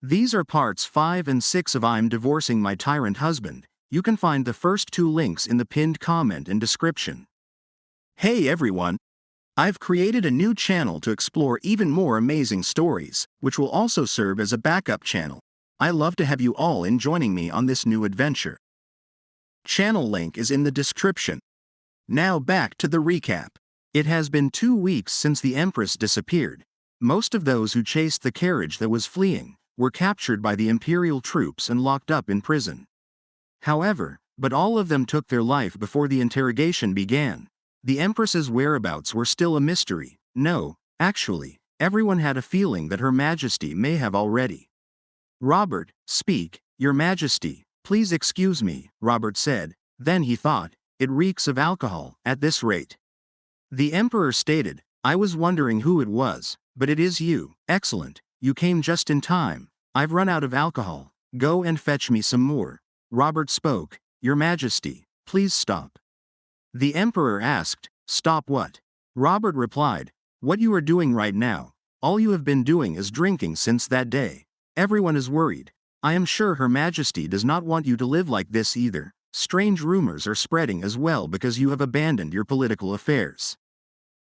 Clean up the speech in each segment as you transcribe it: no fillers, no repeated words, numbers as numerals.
These are parts 5 and 6 of I'm Divorcing My Tyrant Husband. You can find the first 2 links in the pinned comment and description. Hey everyone! I've created a new channel to explore even more amazing stories, which will also serve as a backup channel. I love to have you all in joining me on this new adventure. Channel link is in the description. Now back to the recap. It has been 2 weeks since the empress disappeared. Most of those who chased the carriage that was fleeing were captured by the imperial troops and locked up in prison. However, but all of them took their life before the interrogation began. The empress's whereabouts were still a mystery. No, actually, everyone had a feeling that Her Majesty may have already. "Robert, speak, Your Majesty, please excuse me," Robert said. Then he thought, "It reeks of alcohol at this rate." The emperor stated, "I was wondering who it was, but it is you. Excellent, you came just in time. I've run out of alcohol. Go and fetch me some more." Robert spoke, "Your Majesty, please stop." The emperor asked, "Stop what?" Robert replied, "What you are doing right now. All you have been doing is drinking since that day. Everyone is worried. I am sure Her Majesty does not want you to live like this either. Strange rumors are spreading as well because you have abandoned your political affairs."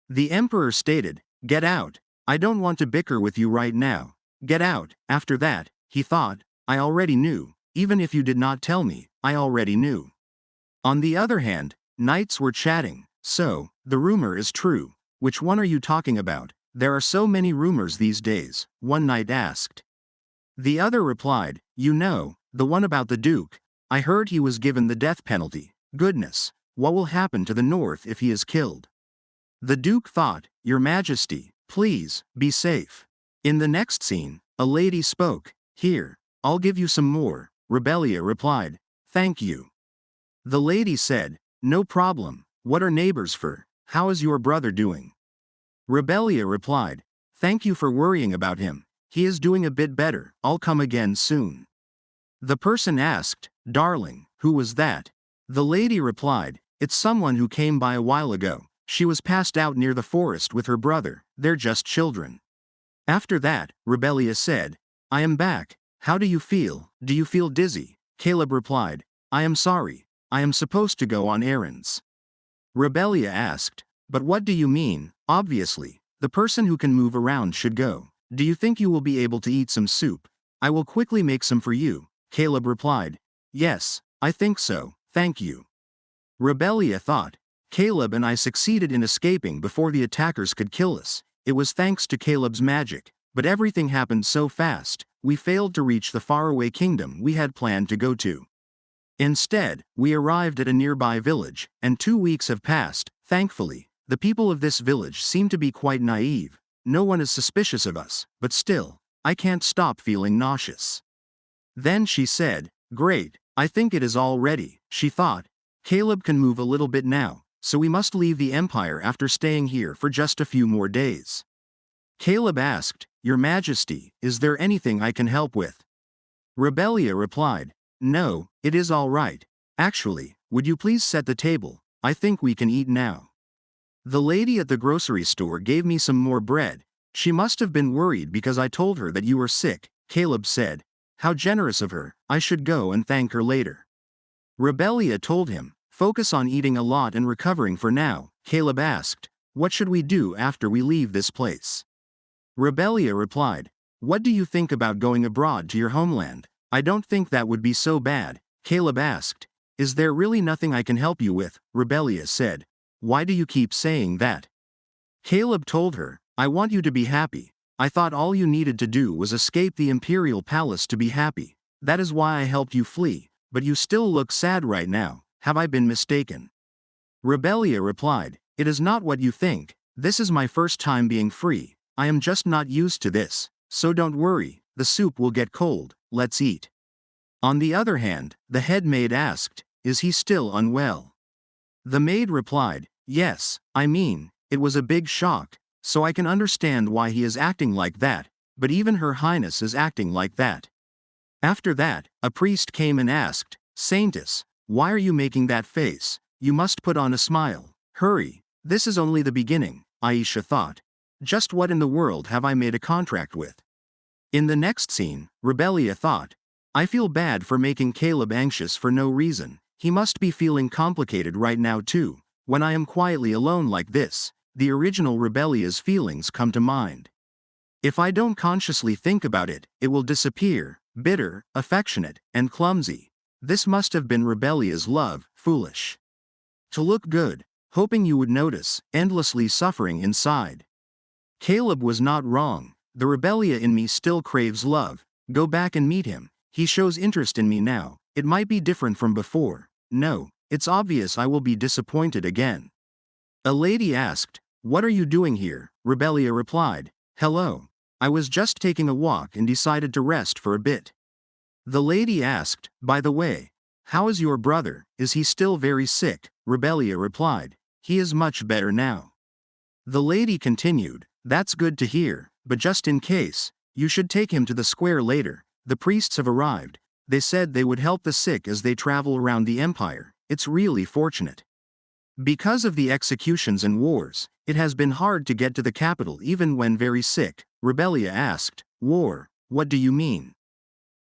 The emperor stated, "Get out. I don't want to bicker with you right now. Get out." After that, he thought, "I already knew. Even if you did not tell me, I already knew." On the other hand, knights were chatting. "So, the rumor is true. Which one are you talking about? There are so many rumors these days," one knight asked. The other replied, "You know, the one about the duke. I heard he was given the death penalty. Goodness, what will happen to the north if he is killed?" The duke thought, "Your Majesty, please, be safe." In the next scene, a lady spoke, "Here, I'll give you some more." Rebellia replied, "Thank you." The lady said, "No problem. What are neighbors for? How is your brother doing?" Rebellia replied, "Thank you for worrying about him. He is doing a bit better. I'll come again soon." The person asked, "Darling, who was that?" The lady replied, "It's someone who came by a while ago. She was passed out near the forest with her brother. They're just children." After that, Rebellia said, "I am back. How do you feel? Do you feel dizzy?" Caleb replied, "I am sorry. I am supposed to go on errands." Rebellia asked, "But what do you mean?" "Obviously, the person who can move around should go. Do you think you will be able to eat some soup? I will quickly make some for you." Caleb replied, "Yes, I think so, thank you." Rebellia thought, "Caleb and I succeeded in escaping before the attackers could kill us. It was thanks to Caleb's magic, but everything happened so fast, we failed to reach the faraway kingdom we had planned to go to. Instead, we arrived at a nearby village, and 2 weeks have passed. Thankfully, the people of this village seem to be quite naive. No one is suspicious of us, but still, I can't stop feeling nauseous." Then she said, "Great, I think it is all ready." She thought, "Caleb can move a little bit now, so we must leave the empire after staying here for just a few more days." Caleb asked, "Your Majesty, is there anything I can help with?" Rebellia replied, "No, it is all right. Actually, would you please set the table? I think we can eat now." The lady at the grocery store gave me some more bread. She must have been worried because I told her that you were sick. Caleb said, "How generous of her. I should go and thank her later." Rebellia told him, "Focus on eating a lot and recovering for now." Caleb asked, "What should we do after we leave this place?" Rebellia replied, "What do you think about going abroad to your homeland? I don't think that would be so bad." Caleb asked, "Is there really nothing I can help you with?" Rebellia said, "Why do you keep saying that?" Caleb told her, "I want you to be happy. I thought all you needed to do was escape the imperial palace to be happy. That is why I helped you flee, but you still look sad right now. Have I been mistaken?" Rebellia replied, "It is not what you think. This is my first time being free. I am just not used to this. So don't worry, the soup will get cold. Let's eat." On the other hand, the head maid asked, "Is he still unwell?" The maid replied, "Yes, I mean, it was a big shock, so I can understand why he is acting like that, but even Her Highness is acting like that." After that, a priest came and asked, "Saintess, why are you making that face? You must put on a smile. Hurry, this is only the beginning." Aisha thought, "Just what in the world have I made a contract with?" In the next scene, Rebellia thought, I feel bad for making Caleb anxious for no reason. He must be feeling complicated right now too. When I am quietly alone like this, the original Rebellia's feelings come to mind. If I don't consciously think about it, it will disappear, bitter, affectionate, and clumsy. This must have been Rebellia's love, foolish. To look good, hoping you would notice, endlessly suffering inside. Caleb was not wrong. The Rebellia in me still craves love. Go back and meet him. He shows interest in me now. It might be different from before. No, it's obvious I will be disappointed again. A lady asked, What are you doing here? Rebellia replied, Hello. I was just taking a walk and decided to rest for a bit. The lady asked, By the way, how is your brother? Is he still very sick? Rebellia replied, He is much better now. The lady continued, That's good to hear, but just in case, you should take him to the square later. The priests have arrived. They said they would help the sick as they travel around the empire. It's really fortunate. Because of the executions and wars, it has been hard to get to the capital even when very sick. Rebellia asked, War, what do you mean?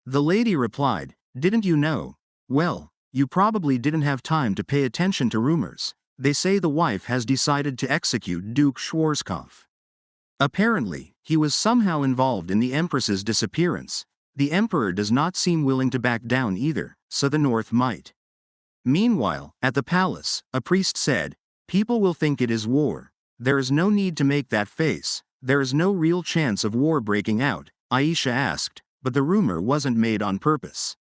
The lady replied, Didn't you know? Well, you probably didn't have time to pay attention to rumors. They say the wife has decided to execute Duke Schwarzkopf. Apparently, he was somehow involved in the empress's disappearance. The emperor does not seem willing to back down either, so the north might. Meanwhile, at the palace, a priest said, People will think it is war. There is no need to make that face. There is no real chance of war breaking out, Aisha asked, but the rumor wasn't made on purpose.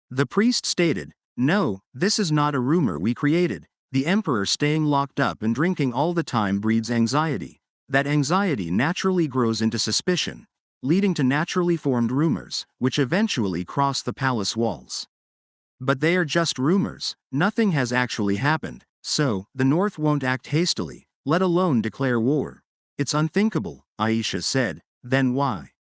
The priest stated, No, this is not a rumor we created. The emperor staying locked up and drinking all the time breeds anxiety. That anxiety naturally grows into suspicion, leading to naturally formed rumors, which eventually cross the palace walls. But they are just rumors, nothing has actually happened, so, the North won't act hastily, let alone declare war. It's unthinkable, Aisha said, then why?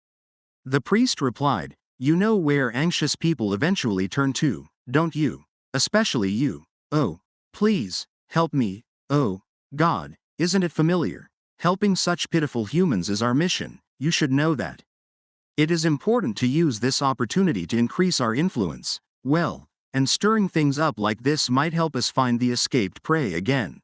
The priest replied, You know where anxious people eventually turn to, don't you? Especially you. Oh, please, help me, oh, God, isn't it familiar? Helping such pitiful humans is our mission, you should know that. It is important to use this opportunity to increase our influence, well, and stirring things up like this might help us find the escaped prey again.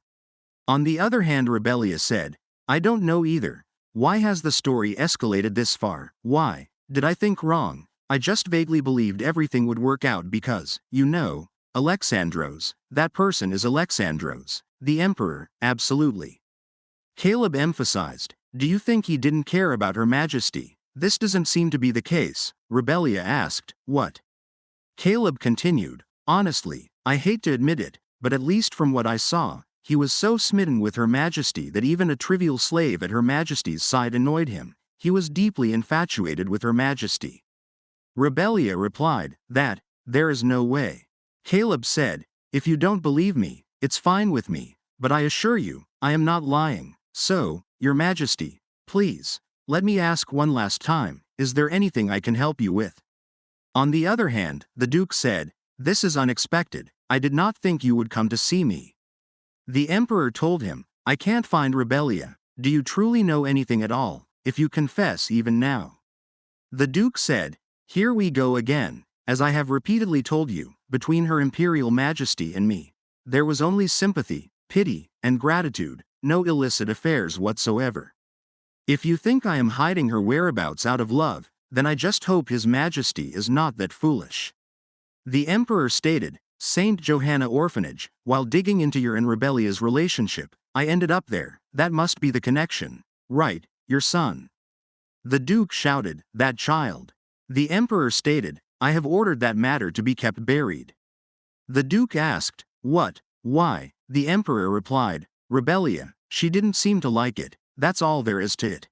On the other hand, Rebellia said, I don't know either. Why has the story escalated this far? Why? Did I think wrong? I just vaguely believed everything would work out because, you know, Alexandros, that person is Alexandros, the emperor, absolutely. Caleb emphasized, Do you think he didn't care about Her Majesty? This doesn't seem to be the case, Rebellia asked, What? Caleb continued, Honestly, I hate to admit it, but at least from what I saw, he was so smitten with Her Majesty that even a trivial slave at Her Majesty's side annoyed him. He was deeply infatuated with Her Majesty. Rebellia replied, That, there is no way. Caleb said, If you don't believe me, it's fine with me, but I assure you, I am not lying. So, Your Majesty, please, let me ask one last time, is there anything I can help you with? On the other hand, the Duke said, This is unexpected, I did not think you would come to see me. The Emperor told him, I can't find Rebellia. Do you truly know anything at all, if you confess even now? The Duke said, Here we go again, as I have repeatedly told you, between Her Imperial Majesty and me, there was only sympathy, pity, and gratitude, no illicit affairs whatsoever. If you think I am hiding her whereabouts out of love, then I just hope His Majesty is not that foolish. The Emperor stated, Saint Johanna Orphanage, while digging into your and Rebellia's relationship, I ended up there, that must be the connection. Right, your son. The Duke shouted, That child. The Emperor stated, I have ordered that matter to be kept buried. The Duke asked, What, why? The Emperor replied, Rebellia, she didn't seem to like it, that's all there is to it.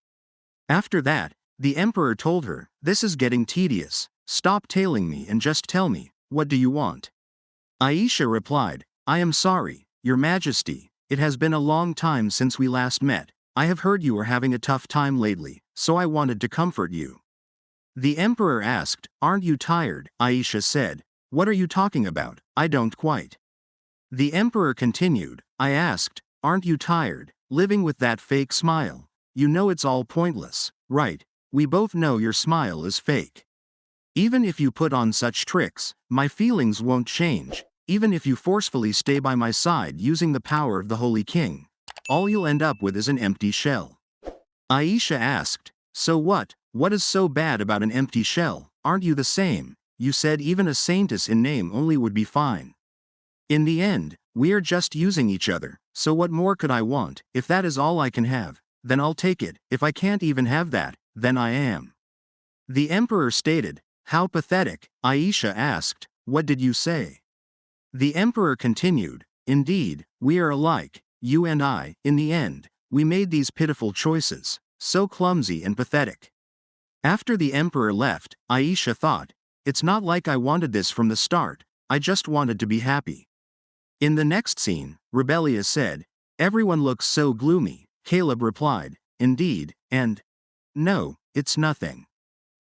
After that, the Emperor told her, This is getting tedious, stop tailing me and just tell me, what do you want? Aisha replied, I am sorry, Your Majesty, it has been a long time since we last met. I have heard you are having a tough time lately, so I wanted to comfort you. The Emperor asked, Aren't you tired? Aisha said, What are you talking about? I don't quite. The Emperor continued, I asked, Aren't you tired, living with that fake smile? You know it's all pointless, right? we both know your smile is fake. Even if you put on such tricks, my feelings won't change. Even if you forcefully stay by my side using the power of the Holy King, all you'll end up with is an empty shell. Aisha asked, so what? What is so bad about an empty shell? Aren't you the same? You said even a saintess in name only would be fine. In the end, we are just using each other, so what more could I want? If that is all I can have, then I'll take it. If I can't even have that, then I am. The emperor stated. How pathetic. Aisha asked, what did you say? The emperor continued, indeed, we are alike, you and I. In the end, we made these pitiful choices, so clumsy and pathetic. After the emperor left, Aisha thought, it's not like I wanted this from the start, I just wanted to be happy. In the next scene, Rebellia said, everyone looks so gloomy. Caleb replied, indeed, and no, it's nothing.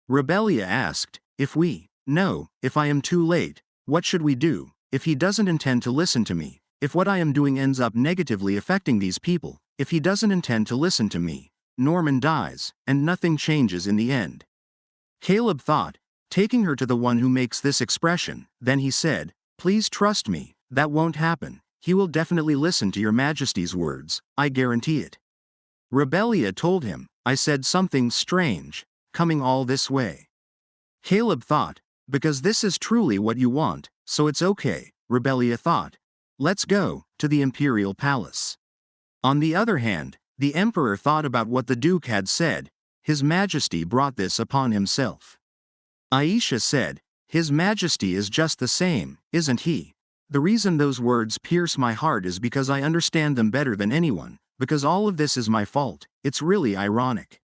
Rebellia asked, if I am too late, what should we do? If he doesn't intend to listen to me, if what I am doing ends up negatively affecting these people, if he doesn't intend to listen to me, Norman dies, and nothing changes in the end. Caleb thought, taking her to the one who makes this expression, then he said, please trust me, that won't happen, he will definitely listen to your majesty's words, I guarantee it. Rebellia told him, I said something strange, coming all this way. Caleb thought, because this is truly what you want, so it's okay, Rebellia thought. Let's go to the imperial palace. On the other hand, the emperor thought about what the duke had said. His Majesty brought this upon himself. Aisha said, His Majesty is just the same, isn't he? The reason those words pierce my heart is because I understand them better than anyone, because all of this is my fault. It's really ironic.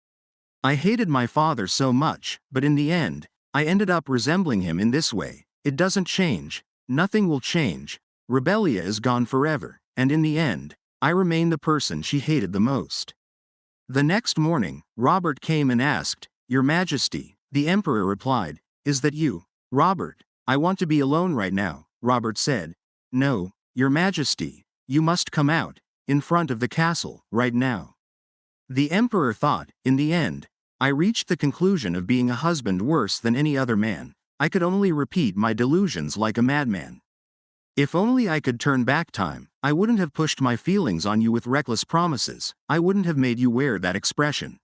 I hated my father so much, but in the end, I ended up resembling him in this way. It doesn't change, nothing will change. Rebellia is gone forever, and in the end, I remain the person she hated the most. The next morning, Robert came and asked, Your Majesty, the Emperor replied, Is that you, Robert? I want to be alone right now, Robert said. No, Your Majesty, you must come out, in front of the castle, right now. The Emperor thought, in the end, I reached the conclusion of being a husband worse than any other man. I could only repeat my delusions like a madman. If only I could turn back time, I wouldn't have pushed my feelings on you with reckless promises, I wouldn't have made you wear that expression.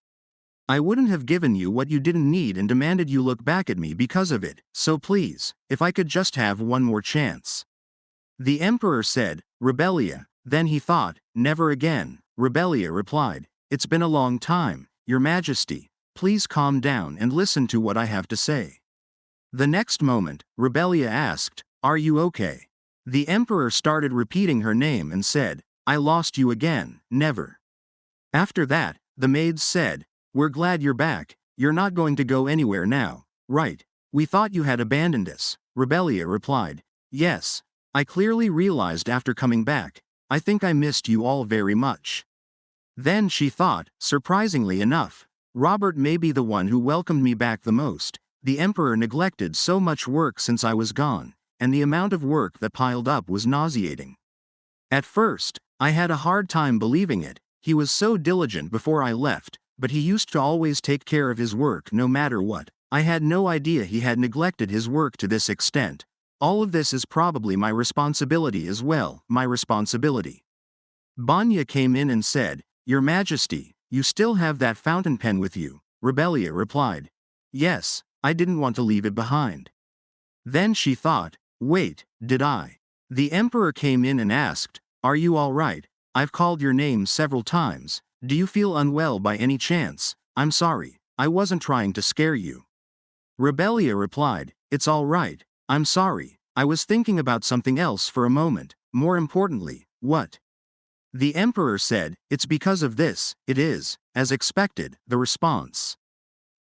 I wouldn't have given you what you didn't need and demanded you look back at me because of it, so please, if I could just have one more chance. The Emperor said, Rebellia, then he thought, never again. Rebellia replied, It's been a long time, Your Majesty, please calm down and listen to what I have to say. The next moment, Rebellia asked, Are you okay? The Emperor started repeating her name and said, I lost you again, never. After that, the maids said, We're glad you're back, you're not going to go anywhere now, right? We thought you had abandoned us. Rebellia replied, Yes, I clearly realized after coming back, I think I missed you all very much. Then she thought, surprisingly enough, Robert may be the one who welcomed me back the most. The Emperor neglected so much work since I was gone, and the amount of work that piled up was nauseating. At first, I had a hard time believing it. He was so diligent before I left, but he used to always take care of his work no matter what. I had no idea he had neglected his work to this extent. All of this is probably my responsibility as well, my responsibility. Banya came in and said, Your Majesty, you still have that fountain pen with you? Rebellia replied, Yes, I didn't want to leave it behind. Then she thought, Wait, did I? The Emperor came in and asked, Are you all right? I've called your name several times. Do you feel unwell by any chance? I'm sorry, I wasn't trying to scare you. Rebellia replied, It's all right, I'm sorry, I was thinking about something else for a moment. More importantly, what? The Emperor said, It's because of this. It is, as expected, the response.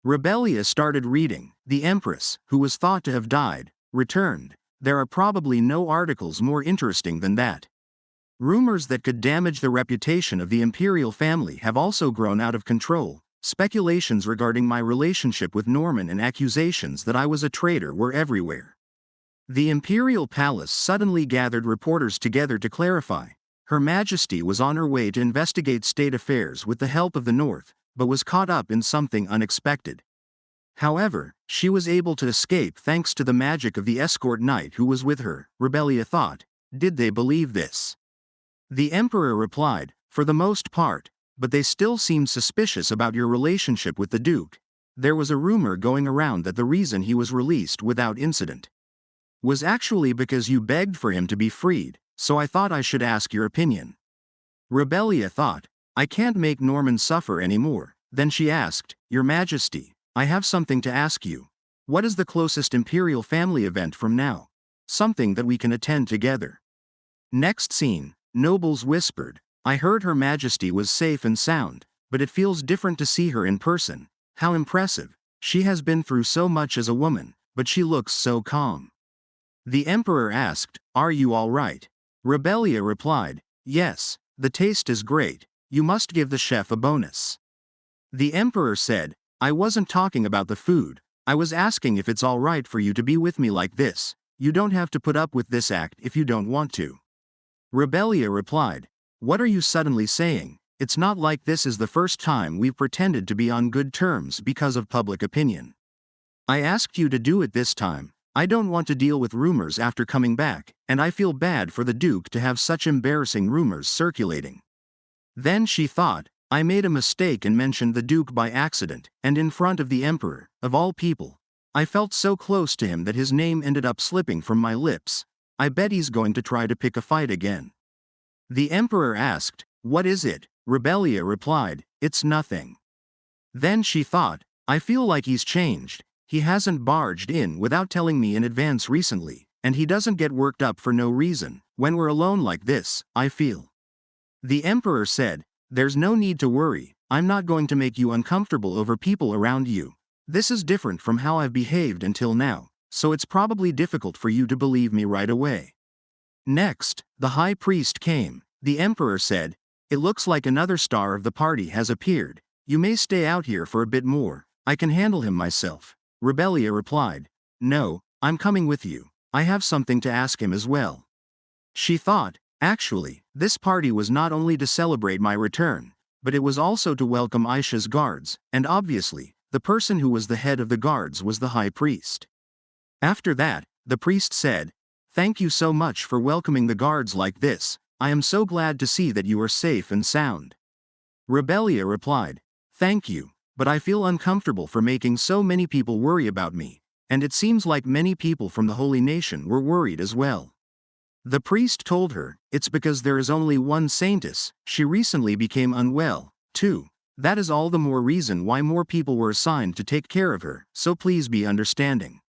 Rebellia started reading. The Empress, who was thought to have died, returned. There are probably no articles more interesting than that. Rumors that could damage the reputation of the imperial family have also grown out of control. Speculations regarding my relationship with Norman and accusations that I was a traitor were everywhere. The imperial palace suddenly gathered reporters together to clarify. Her Majesty was on her way to investigate state affairs with the help of the North, but was caught up in something unexpected. However, she was able to escape thanks to the magic of the escort knight who was with her. Rebellia thought, did they believe this? The emperor replied, for the most part, but they still seemed suspicious about your relationship with the duke. There was a rumor going around that the reason he was released without incident was actually because you begged for him to be freed, so I thought I should ask your opinion. Rebellia thought, I can't make Norman suffer anymore. Then she asked, Your Majesty, I have something to ask you. What is the closest imperial family event from now? Something that we can attend together. Next scene, nobles whispered, I heard Her Majesty was safe and sound, but it feels different to see her in person. How impressive. She has been through so much as a woman, but she looks so calm. The emperor asked, Are you all right? Rebellia replied, Yes, the taste is great. You must give the chef a bonus. The emperor said, I wasn't talking about the food. I was asking if it's all right for you to be with me like this. You don't have to put up with this act if you don't want to. Rebellia replied, What are you suddenly saying? It's not like this is the first time we've pretended to be on good terms because of public opinion. I asked you to do it this time. I don't want to deal with rumors after coming back, and I feel bad for the Duke to have such embarrassing rumors circulating. Then she thought, I made a mistake and mentioned the Duke by accident, and in front of the Emperor, of all people. I felt so close to him that his name ended up slipping from my lips. I bet he's going to try to pick a fight again. The Emperor asked, What is it? Rebellia replied, It's nothing. Then she thought, I feel like he's changed. He hasn't barged in without telling me in advance recently, and he doesn't get worked up for no reason. When we're alone like this, I feel. The Emperor said, There's no need to worry. I'm not going to make you uncomfortable over people around you. This is different from how I've behaved until now, so it's probably difficult for you to believe me right away. Next, the high priest came. The Emperor said, It looks like another star of the party has appeared. You may stay out here for a bit more. I can handle him myself. Rebellia replied, No, I'm coming with you. I have something to ask him as well. She thought, actually, this party was not only to celebrate my return, but it was also to welcome Aisha's guards, and obviously, the person who was the head of the guards was the high priest. After that, the priest said, Thank you so much for welcoming the guards like this. I am so glad to see that you are safe and sound. Rebellia replied, Thank you, but I feel uncomfortable for making so many people worry about me, and it seems like many people from the Holy Nation were worried as well. The priest told her, It's because there is only one saintess. She recently became unwell, too. That is all the more reason why more people were assigned to take care of her, so please be understanding.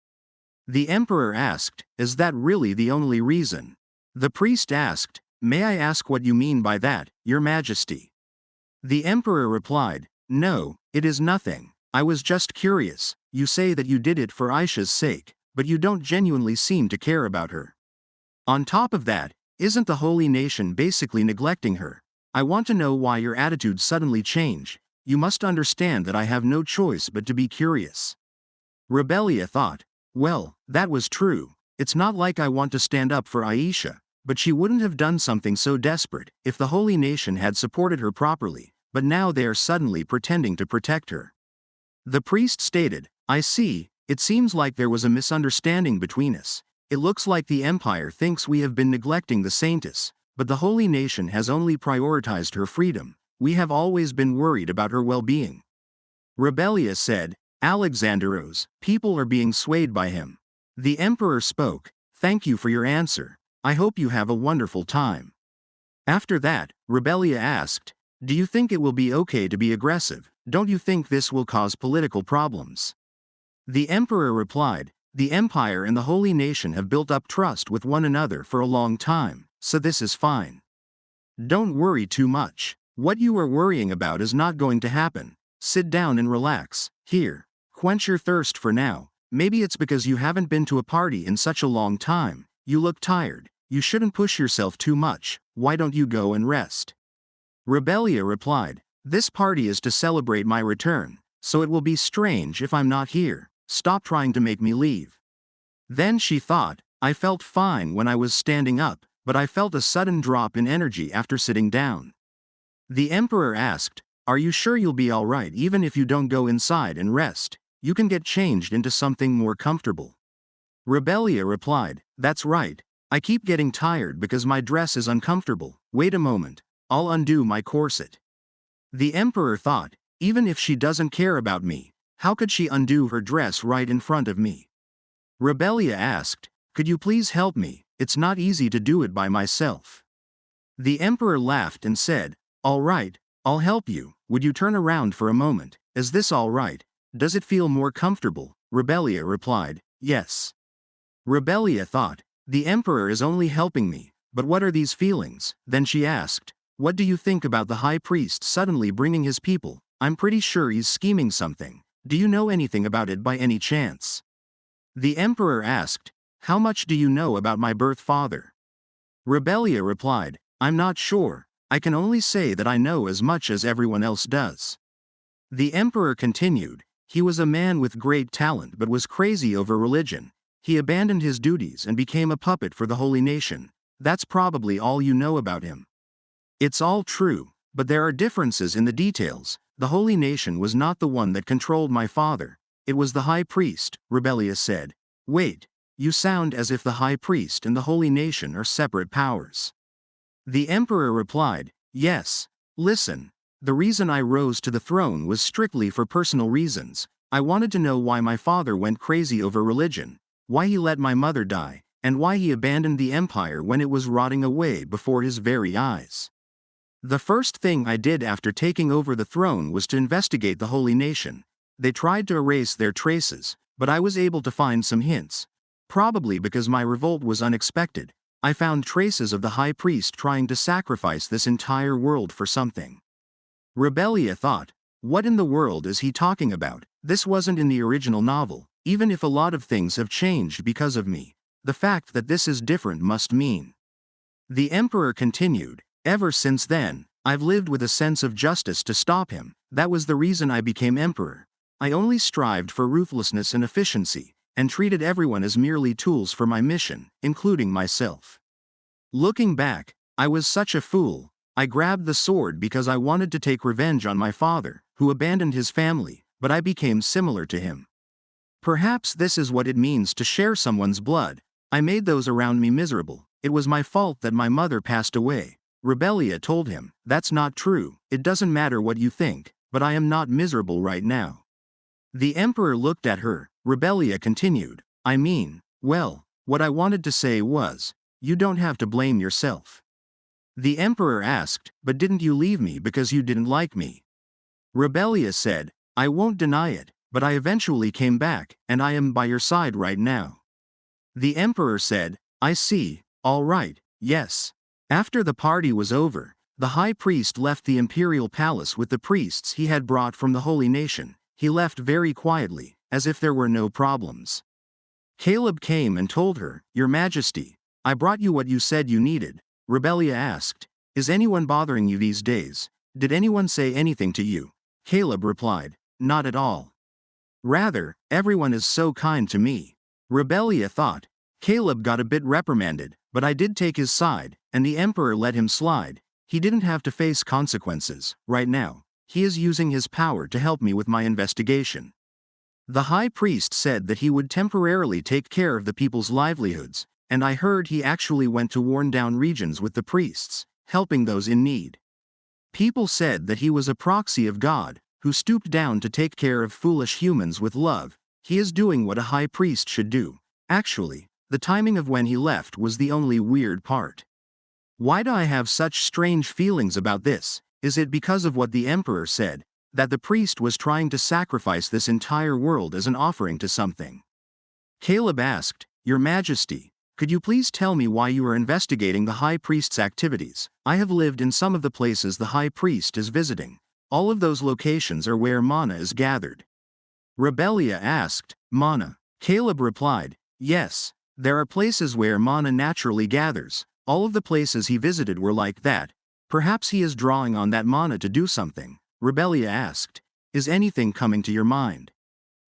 The emperor asked, Is that really the only reason? The priest asked, May I ask what you mean by that, Your Majesty? The emperor replied, No, it is nothing. I was just curious. You say that you did it for Aisha's sake, but you don't genuinely seem to care about her. On top of that, isn't the Holy Nation basically neglecting her? I want to know why your attitude suddenly changed. You must understand that I have no choice but to be curious. Rebellia thought, Well, that was true. It's not like I want to stand up for Aisha, but she wouldn't have done something so desperate if the Holy Nation had supported her properly, but now they are suddenly pretending to protect her. The priest stated, I see, it seems like there was a misunderstanding between us. It looks like the Empire thinks we have been neglecting the saintess, but the Holy Nation has only prioritized her freedom. We have always been worried about her well-being. Rebellia said, Alexanderos, people are being swayed by him. The Emperor spoke, Thank you for your answer. I hope you have a wonderful time. After that, Rebellia asked, Do you think it will be okay to be aggressive? Don't you think this will cause political problems? The Emperor replied, The Empire and the Holy Nation have built up trust with one another for a long time, so this is fine. Don't worry too much. What you are worrying about is not going to happen. Sit down and relax. Here, quench your thirst for now. Maybe it's because you haven't been to a party in such a long time. You look tired. You shouldn't push yourself too much. Why don't you go and rest? Rebellia replied, This party is to celebrate my return, so it will be strange if I'm not here. Stop trying to make me leave. Then she thought, I felt fine when I was standing up, but I felt a sudden drop in energy after sitting down. The Emperor asked, Are you sure you'll be alright even if you don't go inside and rest? You can get changed into something more comfortable. Rebellia replied, That's right. I keep getting tired because my dress is uncomfortable. Wait a moment. I'll undo my corset. The emperor thought, even if she doesn't care about me, how could she undo her dress right in front of me? Rebellia asked, Could you please help me? It's not easy to do it by myself. The emperor laughed and said, All right, I'll help you. Would you turn around for a moment? Is this all right? Does it feel more comfortable? Rebellia replied, Yes. Rebellia thought, The emperor is only helping me, but what are these feelings? Then she asked, What do you think about the high priest suddenly bringing his people? I'm pretty sure he's scheming something. Do you know anything about it by any chance? The emperor asked, How much do you know about my birth father? Rebellia replied, I'm not sure. I can only say that I know as much as everyone else does. The emperor continued, He was a man with great talent but was crazy over religion. He abandoned his duties and became a puppet for the holy nation. That's probably all you know about him. It's all true, but there are differences in the details. The holy nation was not the one that controlled my father. It was the high priest, Rebellia said. Wait, you sound as if the high priest and the holy nation are separate powers. The emperor replied, Yes. Listen, the reason I rose to the throne was strictly for personal reasons. I wanted to know why my father went crazy over religion, why he let my mother die, and why he abandoned the empire when it was rotting away before his very eyes. The first thing I did after taking over the throne was to investigate the holy nation. They tried to erase their traces, but I was able to find some hints. Probably because my revolt was unexpected, I found traces of the high priest trying to sacrifice this entire world for something. Rebellia thought, What in the world is he talking about? This wasn't in the original novel. Even if a lot of things have changed because of me, the fact that this is different must mean. The emperor continued, Ever since then, I've lived with a sense of justice to stop him. That was the reason I became emperor. I only strived for ruthlessness and efficiency, and treated everyone as merely tools for my mission, including myself. Looking back, I was such a fool. I grabbed the sword because I wanted to take revenge on my father, who abandoned his family, but I became similar to him. Perhaps this is what it means to share someone's blood. I made those around me miserable. It was my fault that my mother passed away. Rebellia told him, That's not true. It doesn't matter what you think, but I am not miserable right now. The emperor looked at her. Rebellia continued, I mean, well, what I wanted to say was, you don't have to blame yourself. The emperor asked, But didn't you leave me because you didn't like me? Rebellia said, I won't deny it, but I eventually came back, and I am by your side right now. The emperor said, I see, all right, yes. After the party was over, the high priest left the imperial palace with the priests he had brought from the holy nation. He left very quietly, as if there were no problems. Caleb came and told her, Your Majesty, I brought you what you said you needed. Rebellia asked, Is anyone bothering you these days? Did anyone say anything to you? Caleb replied, Not at all. Rather, everyone is so kind to me. Rebellia thought, Caleb got a bit reprimanded, but I did take his side, and the emperor let him slide. He didn't have to face consequences. Right now, he is using his power to help me with my investigation. The high priest said that he would temporarily take care of the people's livelihoods, and I heard he actually went to worn-down regions with the priests, helping those in need. People said that he was a proxy of God, who stooped down to take care of foolish humans with love. He is doing what a high priest should do. Actually, the timing of when he left was the only weird part. Why do I have such strange feelings about this? Is it because of what the emperor said, that the priest was trying to sacrifice this entire world as an offering to something? Caleb asked, Your Majesty, could you please tell me why you are investigating the high priest's activities? I have lived in some of the places the high priest is visiting. All of those locations are where mana is gathered. Rebellia asked, Mana? Caleb replied, Yes, there are places where mana naturally gathers. All of the places he visited were like that. Perhaps he is drawing on that mana to do something. Rebellia asked, Is anything coming to your mind?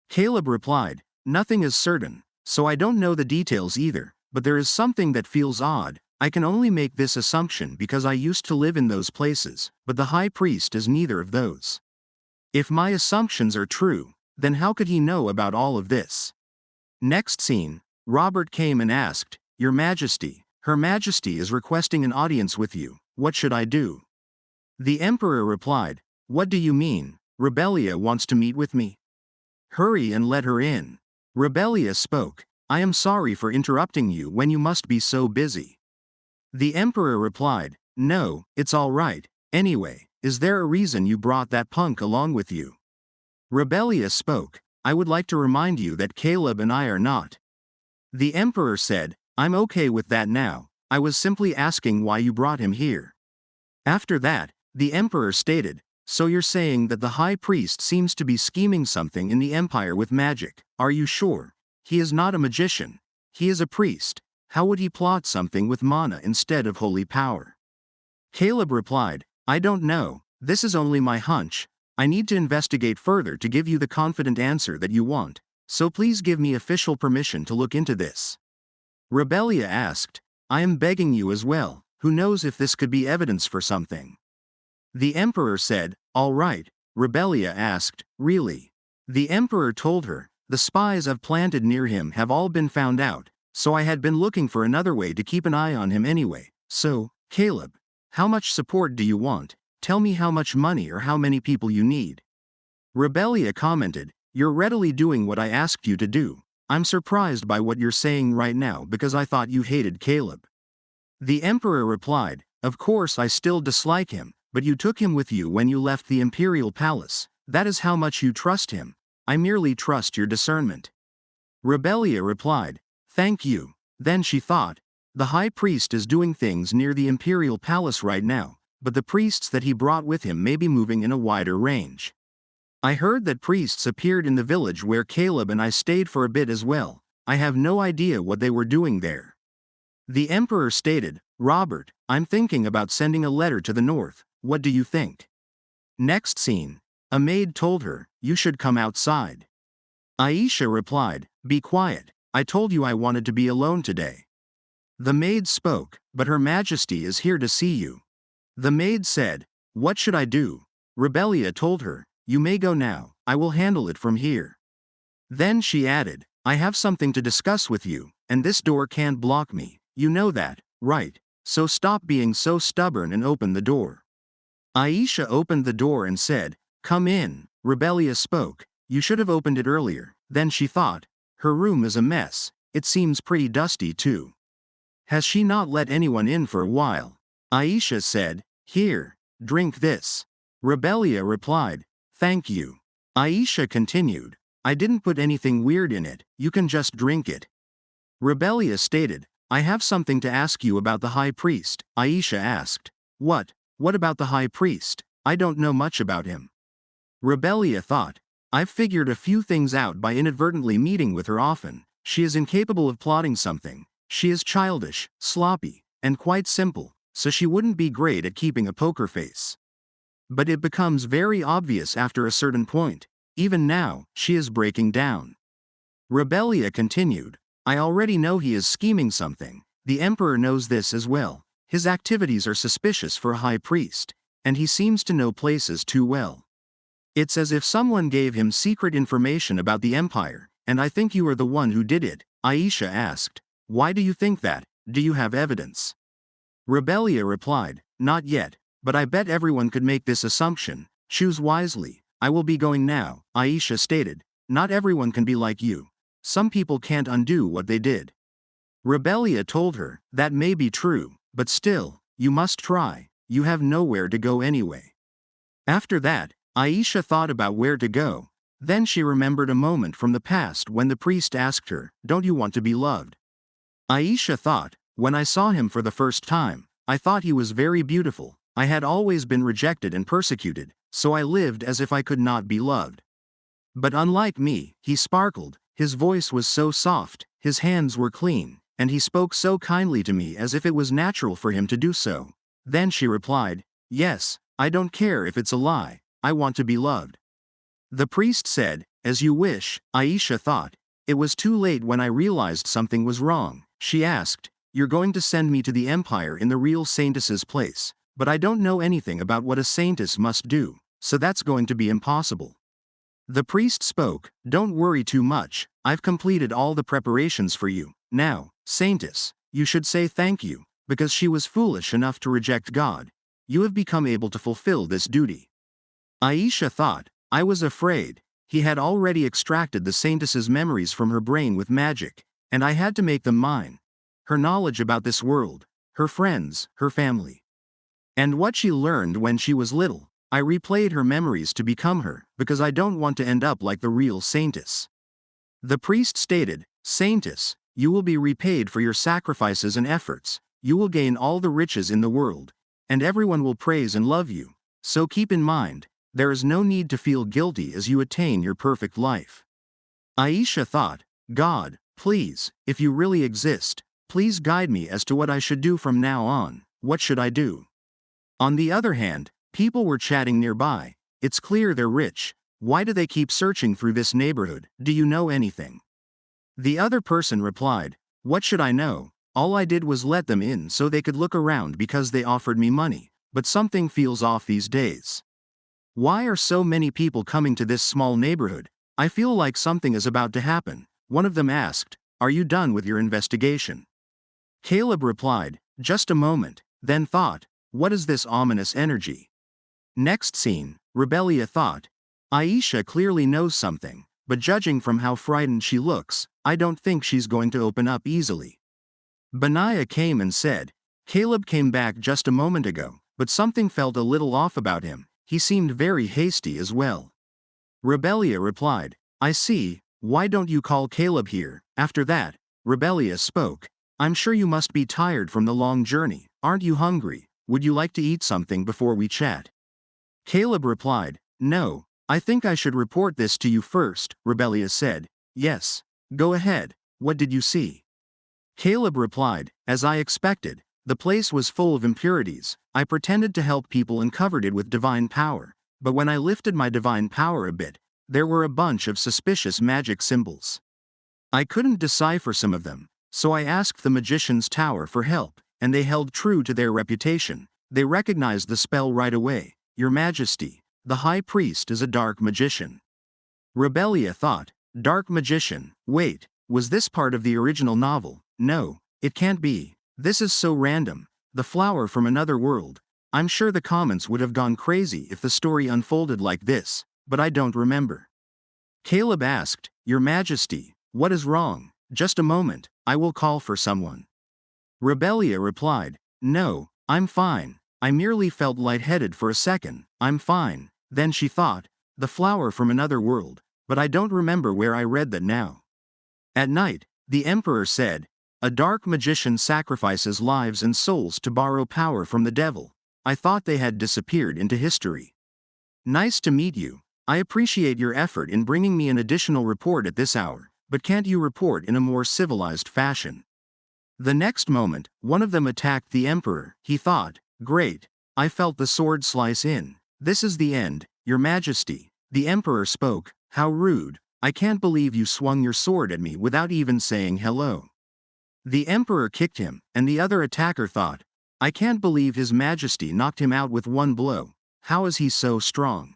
Caleb replied, Nothing is certain, so I don't know the details either, but there is something that feels odd. I can only make this assumption because I used to live in those places, but the high priest is neither of those. If my assumptions are true, then how could he know about all of this? Next scene, Robert came and asked, Your Majesty, Her Majesty is requesting an audience with you, what should I do? The emperor replied, What do you mean? Rebellia wants to meet with me? Hurry and let her in. Rebellia spoke, I am sorry for interrupting you when you must be so busy. The emperor replied, No, it's all right. Anyway, is there a reason you brought that punk along with you? Rebellia spoke, I would like to remind you that Caleb and I are not. The emperor said, I'm okay with that now, I was simply asking why you brought him here. After that, the emperor stated, So you're saying that the high priest seems to be scheming something in the empire with magic, are you sure? He is not a magician. He is a priest. How would he plot something with mana instead of holy power? Caleb replied, I don't know, this is only my hunch. I need to investigate further to give you the confident answer that you want, so please give me official permission to look into this. Rebellia asked, I am begging you as well, who knows if this could be evidence for something? The emperor said, All right. Rebellia asked, Really? The emperor told her, The spies I've planted near him have all been found out, so I had been looking for another way to keep an eye on him anyway. So, Caleb, how much support do you want? Tell me how much money or how many people you need. Rebellia commented, You're readily doing what I asked you to do. I'm surprised by what you're saying right now because I thought you hated Caleb. The emperor replied, Of course I still dislike him, but you took him with you when you left the imperial palace. That is how much you trust him. I merely trust your discernment. Rebellia replied, Thank you. Then she thought, The high priest is doing things near the imperial palace right now, but the priests that he brought with him may be moving in a wider range. I heard that priests appeared in the village where Caleb and I stayed for a bit as well. I have no idea what they were doing there. The emperor stated, Robert, I'm thinking about sending a letter to the north, what do you think? Next scene. A maid told her, You should come outside. Aisha replied, Be quiet, I told you I wanted to be alone today. The maid spoke, But Her Majesty is here to see you. The maid said, What should I do? Rebellia told her, You may go now, I will handle it from here. Then she added, I have something to discuss with you, and this door can't block me, you know that, right? So stop being so stubborn and open the door. Aisha opened the door and said, Come in. Rebellia spoke, You should have opened it earlier. Then she thought, Her room is a mess, it seems pretty dusty too. Has she not let anyone in for a while? Aisha said, Here, drink this. Rebellia replied, Thank you. Aisha continued, I didn't put anything weird in it, you can just drink it. Rebellia stated, I have something to ask you about the high priest. Aisha asked, What? What about the high priest? I don't know much about him. Rebellia thought, I've figured a few things out by inadvertently meeting with her often. She is incapable of plotting something. She is childish, sloppy, and quite simple, so she wouldn't be great at keeping a poker face. But it becomes very obvious after a certain point. Even now, she is breaking down. Rebellia continued, I already know he is scheming something. The emperor knows this as well. His activities are suspicious for a high priest, and he seems to know places too well. It's as if someone gave him secret information about the empire, and I think you are the one who did it. Aisha asked, Why do you think that? Do you have evidence? Rebellia replied, Not yet, but I bet everyone could make this assumption. Choose wisely. I will be going now. Aisha stated, Not everyone can be like you. Some people can't undo what they did. Rebellia told her, That may be true, but still, you must try. You have nowhere to go anyway. After that, Aisha thought about where to go. Then she remembered a moment from the past when the priest asked her, Don't you want to be loved? Aisha thought, When I saw him for the first time, I thought he was very beautiful. I had always been rejected and persecuted, so I lived as if I could not be loved. But unlike me, he sparkled, his voice was so soft, his hands were clean, and he spoke so kindly to me as if it was natural for him to do so. Then she replied, Yes, I don't care if it's a lie, I want to be loved. The priest said, As you wish. Aisha thought, It was too late when I realized something was wrong. She asked, you're going to send me to the Empire in the real Saintess's place, but I don't know anything about what a Saintess must do, so that's going to be impossible. The priest spoke, don't worry too much, I've completed all the preparations for you. Now, Saintess, you should say thank you, because she was foolish enough to reject God. You have become able to fulfill this duty. Aisha thought, I was afraid. He had already extracted the Saintess's memories from her brain with magic, and I had to make them mine. Her knowledge about this world, her friends, her family. And what she learned when she was little. I replayed her memories to become her, because I don't want to end up like the real Saintess. The priest stated, Saintess, you will be repaid for your sacrifices and efforts, you will gain all the riches in the world, and everyone will praise and love you, so keep in mind, there is no need to feel guilty as you attain your perfect life. Aisha thought, God, please, if you really exist, please guide me as to what I should do from now on, what should I do? On the other hand, people were chatting nearby, it's clear they're rich, why do they keep searching through this neighborhood, do you know anything? The other person replied, what should I know, all I did was let them in so they could look around because they offered me money, but something feels off these days. Why are so many people coming to this small neighborhood? I feel like something is about to happen. One of them asked, are you done with your investigation? Caleb replied, just a moment, then thought, what is this ominous energy? Next scene, Rebellia thought, Aisha clearly knows something, but judging from how frightened she looks, I don't think she's going to open up easily. Benaiah came and said, Caleb came back just a moment ago, but something felt a little off about him, he seemed very hasty as well. Rebellia replied, I see, why don't you call Caleb here? After that, Rebellia spoke, I'm sure you must be tired from the long journey, aren't you hungry? Would you like to eat something before we chat? Caleb replied, no, I think I should report this to you first, Rebellia said, yes, go ahead, what did you see? Caleb replied, as I expected, the place was full of impurities, I pretended to help people and covered it with divine power, but when I lifted my divine power a bit, there were a bunch of suspicious magic symbols. I couldn't decipher some of them, so I asked the magician's tower for help, and they held true to their reputation, they recognized the spell right away, Your Majesty, the high priest is a dark magician. Rebellia thought, dark magician, wait, was this part of the original novel? No, it can't be, this is so random, the flower from another world, I'm sure the comments would have gone crazy if the story unfolded like this, but I don't remember. Caleb asked, Your Majesty, what is wrong? Just a moment, I will call for someone. Rebellia replied, no, I'm fine, I merely felt lightheaded for a second, I'm fine. Then she thought, the flower from another world, but I don't remember where I read that now. At night, the emperor said, a dark magician sacrifices lives and souls to borrow power from the devil. I thought they had disappeared into history. Nice to meet you. I appreciate your effort in bringing me an additional report at this hour, but can't you report in a more civilized fashion? The next moment, one of them attacked the emperor. He thought, great, I felt the sword slice in. This is the end, Your Majesty. The emperor spoke, how rude, I can't believe you swung your sword at me without even saying hello. The emperor kicked him, and the other attacker thought, I can't believe His Majesty knocked him out with one blow, how is he so strong?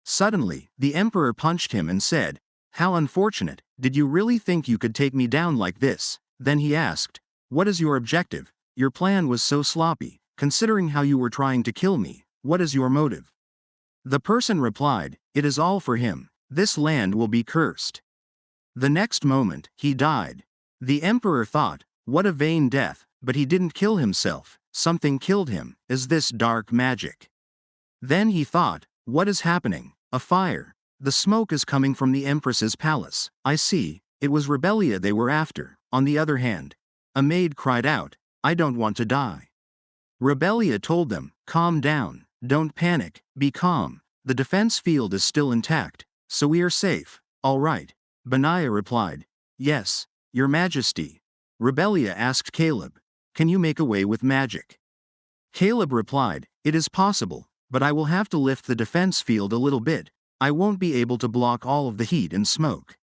Suddenly, the emperor punched him and said, how unfortunate, did you really think you could take me down like this? Then he asked, what is your objective? Your plan was so sloppy, considering how you were trying to kill me, what is your motive? The person replied, it is all for him, this land will be cursed. The next moment, he died. The emperor thought, what a vain death, but he didn't kill himself, something killed him, is this dark magic? Then he thought, what is happening? A fire. The smoke is coming from the empress's palace, I see, it was Rebellia they were after. On the other hand, a maid cried out, I don't want to die. Rebellia told them, calm down, don't panic, be calm, the defense field is still intact, so we are safe, all right. Benaiah replied, yes, Your Majesty. Rebellia asked Caleb, can you make away with magic? Caleb replied, it is possible, but I will have to lift the defense field a little bit, I won't be able to block all of the heat and smoke.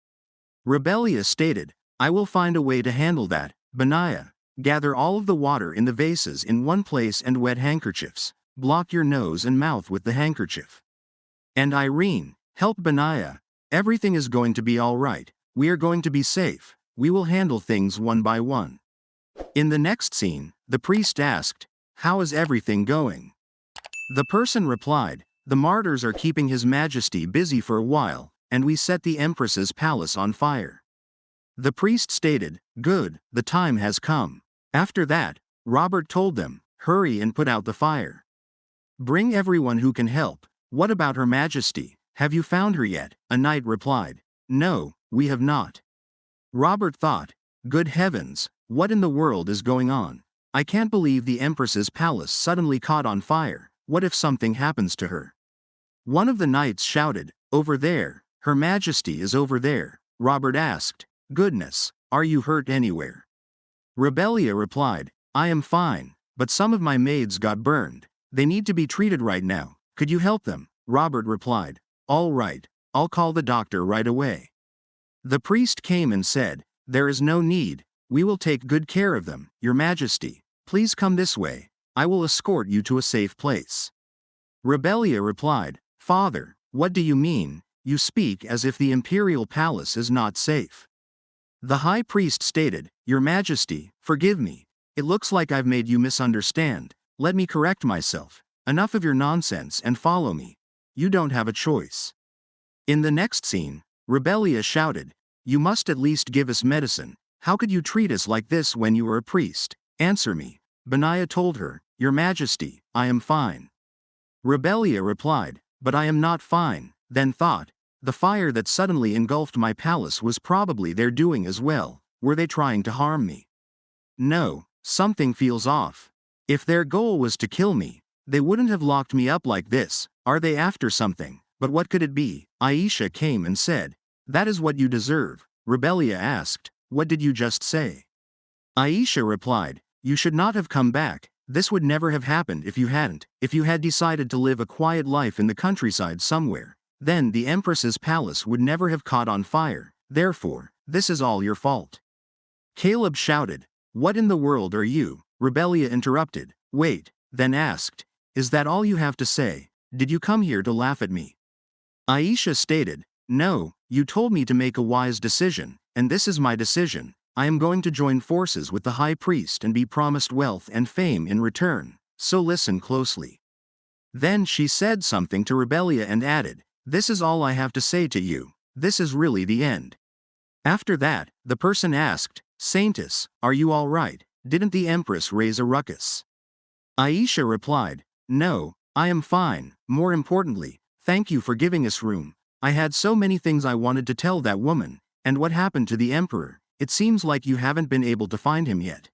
Rebellia stated, I will find a way to handle that. Benaiah, Gather all of the water in the vases in one place and wet handkerchiefs. Block your nose and mouth with the handkerchief. And Irene, help Benaya. Everything is going to be all right. We are going to be safe. We will handle things one by one. In the next scene, the priest asked, "How is everything going?" The person replied, "The martyrs are keeping His Majesty busy for a while, and we set the Empress's palace on fire." The priest stated, "Good, the time has come." After that, Robert told them, "Hurry and put out the fire. Bring everyone who can help." "What about Her Majesty? Have you found her yet?" A knight replied, "No, we have not." Robert thought, "Good heavens, what in the world is going on? I can't believe the Empress's palace suddenly caught on fire. What if something happens to her?" One of the knights shouted, "Over there, Her Majesty is over there." Robert asked, "Goodness, are you hurt anywhere?" Rebellia replied, "I am fine, but some of my maids got burned. They need to be treated right now. Could you help them?" Robert replied, "All right, I'll call the doctor right away." The priest came and said, "There is no need, we will take good care of them. Your Majesty, please come this way, I will escort you to a safe place." Rebellia replied, "Father, what do you mean? You speak as if the imperial palace is not safe." The high priest stated, "Your Majesty, forgive me. It looks like I've made you misunderstand. Let me correct myself. Enough of your nonsense and follow me. You don't have a choice." In the next scene, Rebellia shouted, "You must at least give us medicine. How could you treat us like this when you are a priest? Answer me." Benaya told her, "Your Majesty, I am fine." Rebellia replied, "But I am not fine." Then thought, "The fire that suddenly engulfed my palace was probably their doing as well. Were they trying to harm me? No, something feels off. If their goal was to kill me, they wouldn't have locked me up like this. Are they after something? But what could it be?" Aisha came and said, "That is what you deserve." Rebellia asked, "What did you just say?" Aisha replied, "You should not have come back. This would never have happened if you hadn't. If you had decided to live a quiet life in the countryside somewhere, then the Empress's palace would never have caught on fire. Therefore, this is all your fault." Caleb shouted, "What in the world are you?" Rebellia interrupted, "Wait," then asked, "Is that all you have to say? Did you come here to laugh at me?" Aisha stated, "No, you told me to make a wise decision, and this is my decision. I am going to join forces with the high priest and be promised wealth and fame in return, so listen closely." Then she said something to Rebellia and added, "This is all I have to say to you. This is really the end." After that, the person asked, "Saintess, are you all right? Didn't the Empress raise a ruckus?" Aisha replied, "No, I am fine. More importantly, thank you for giving us room. I had so many things I wanted to tell that woman. And what happened to the Emperor? It seems like you haven't been able to find him yet."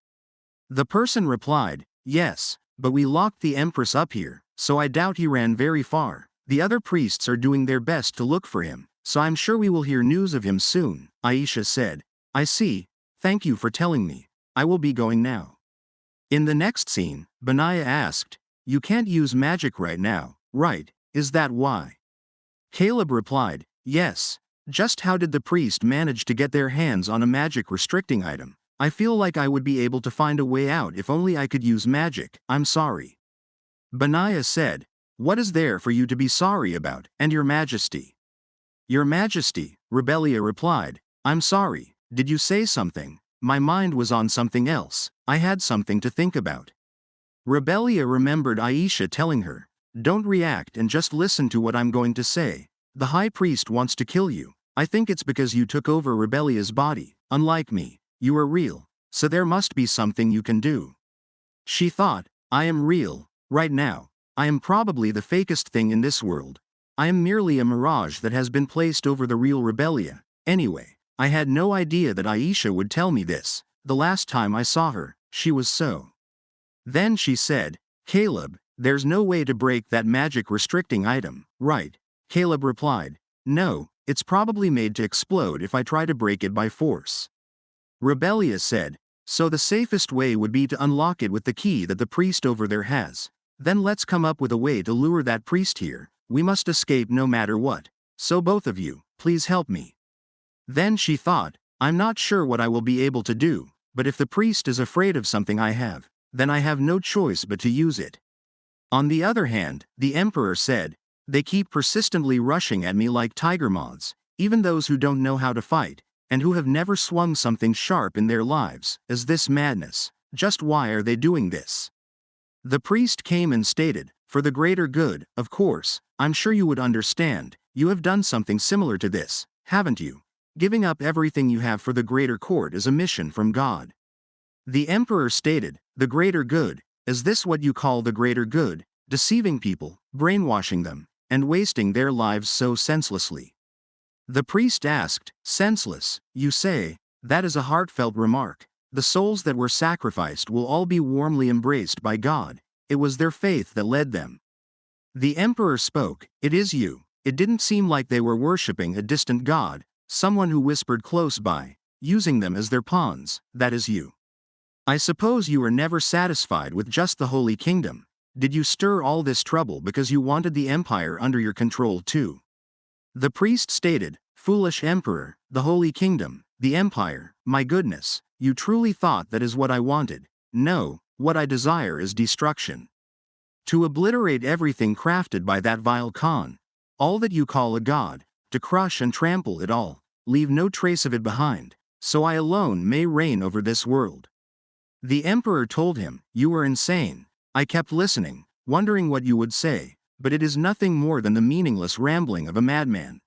The person replied, "Yes, but we locked the Empress up here, so I doubt he ran very far. The other priests are doing their best to look for him, so I'm sure we will hear news of him soon." Aisha said, "I see, thank you for telling me. I will be going now." In the next scene, Benaya asked, "You can't use magic right now, right? Is that why?" Caleb replied, "Yes. Just how did the priest manage to get their hands on a magic restricting item? I feel like I would be able to find a way out if only I could use magic. I'm sorry." Benaya said, "What is there for you to be sorry about, and Your Majesty?" "Your Majesty," Rebellia replied, "I'm sorry. Did you say something? My mind was on something else. I had something to think about." Rebellia remembered Aisha telling her, "Don't react and just listen to what I'm going to say. The high priest wants to kill you. I think it's because you took over Rebellia's body. Unlike me, you are real, so there must be something you can do." She thought, "I am real. Right now, I am probably the fakest thing in this world. I am merely a mirage that has been placed over the real Rebellia. Anyway, I had no idea that Aisha would tell me this. The last time I saw her, she was so." Then she said, "Caleb, there's no way to break that magic restricting item, right?" Caleb replied, "No, it's probably made to explode if I try to break it by force." Rebellia said, "So the safest way would be to unlock it with the key that the priest over there has. Then let's come up with a way to lure that priest here. We must escape no matter what. So both of you, please help me." Then she thought, "I'm not sure what I will be able to do, but if the priest is afraid of something I have, then I have no choice but to use it. On the other hand, the emperor said, they keep persistently rushing at me like tiger moths, even those who don't know how to fight, and who have never swung something sharp in their lives. Is this madness? Just why are they doing this? The priest came and stated, for the greater good, of course, I'm sure you would understand, you have done something similar to this, haven't you? Giving up everything you have for the greater court is a mission from God. The emperor stated, the greater good, is this what you call the greater good, deceiving people, brainwashing them, and wasting their lives so senselessly? The priest asked, senseless, you say? That is a heartfelt remark. The souls that were sacrificed will all be warmly embraced by God. It was their faith that led them. The emperor spoke, it is you. It didn't seem like they were worshipping a distant god, someone who whispered close by, using them as their pawns. That is you. I suppose you were never satisfied with just the Holy Kingdom. Did you stir all this trouble because you wanted the empire under your control too? The priest stated, foolish emperor, the Holy Kingdom, the empire, my goodness, you truly thought that is what I wanted. No, what I desire is destruction. To obliterate everything crafted by that vile Khan, all that you call a god, to crush and trample it all, leave no trace of it behind, so I alone may reign over this world. The emperor told him, you were insane. I kept listening, wondering what you would say, but it is nothing more than the meaningless rambling of a madman.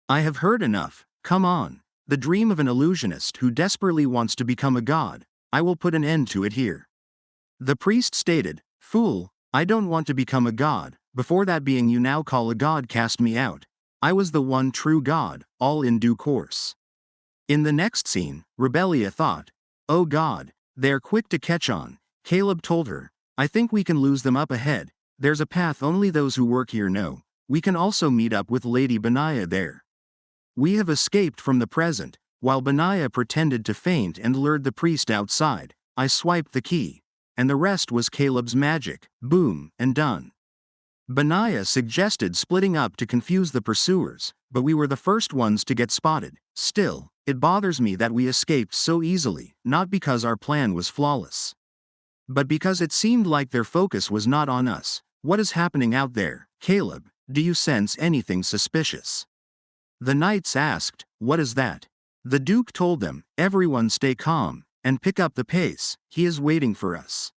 I have heard enough, come on. The dream of an illusionist who desperately wants to become a god, I will put an end to it here. The priest stated, fool, I don't want to become a god, before that being you now call a god cast me out. I was the one true god, all in due course. In the next scene, Rebellia thought, oh god, they are quick to catch on. Caleb told her, I think we can lose them up ahead, there's a path only those who work here know, we can also meet up with Lady Benaiah there. We have escaped from the present, while Benaiah pretended to faint and lured the priest outside, I swiped the key, and the rest was Caleb's magic, boom, and done. Benaiah suggested splitting up to confuse the pursuers, but we were the first ones to get spotted. Still, it bothers me that we escaped so easily, not because our plan was flawless, but because it seemed like their focus was not on us. What is happening out there, Caleb? Do you sense anything suspicious? The knights asked, what is that? The Duke told them, everyone stay calm, and pick up the pace, he is waiting for us.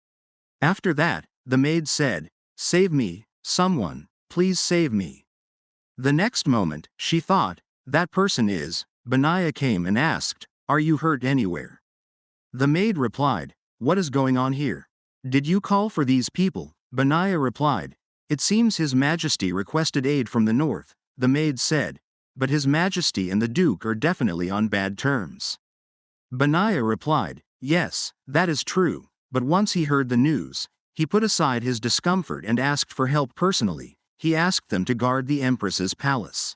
After that, the maid said, save me, someone, please save me. The next moment, she thought, that person is. Benaiah came and asked, are you hurt anywhere? The maid replied, what is going on here? Did you call for these people? Benaiah replied, it seems His Majesty requested aid from the north. The maid said, but His Majesty and the Duke are definitely on bad terms. Benaiah replied, yes, that is true, but once he heard the news, he put aside his discomfort and asked for help personally. He asked them to guard the Empress's palace.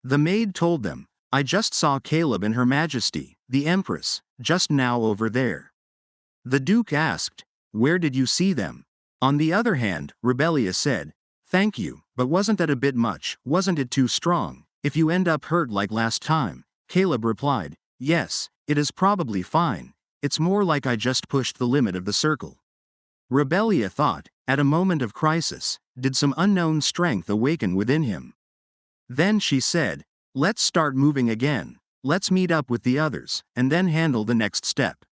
The maid told them, I just saw Caleb and Her Majesty, the Empress, just now over there. The Duke asked, where did you see them? On the other hand, Rebellia said, thank you, but wasn't that a bit much? Wasn't it too strong? If you end up hurt like last time? Caleb replied, yes, it is probably fine. It's more like I just pushed the limit of the circle. Rebellia thought, at a moment of crisis, did some unknown strength awaken within him? Then she said, let's start moving again. Let's meet up with the others, and then handle the next step.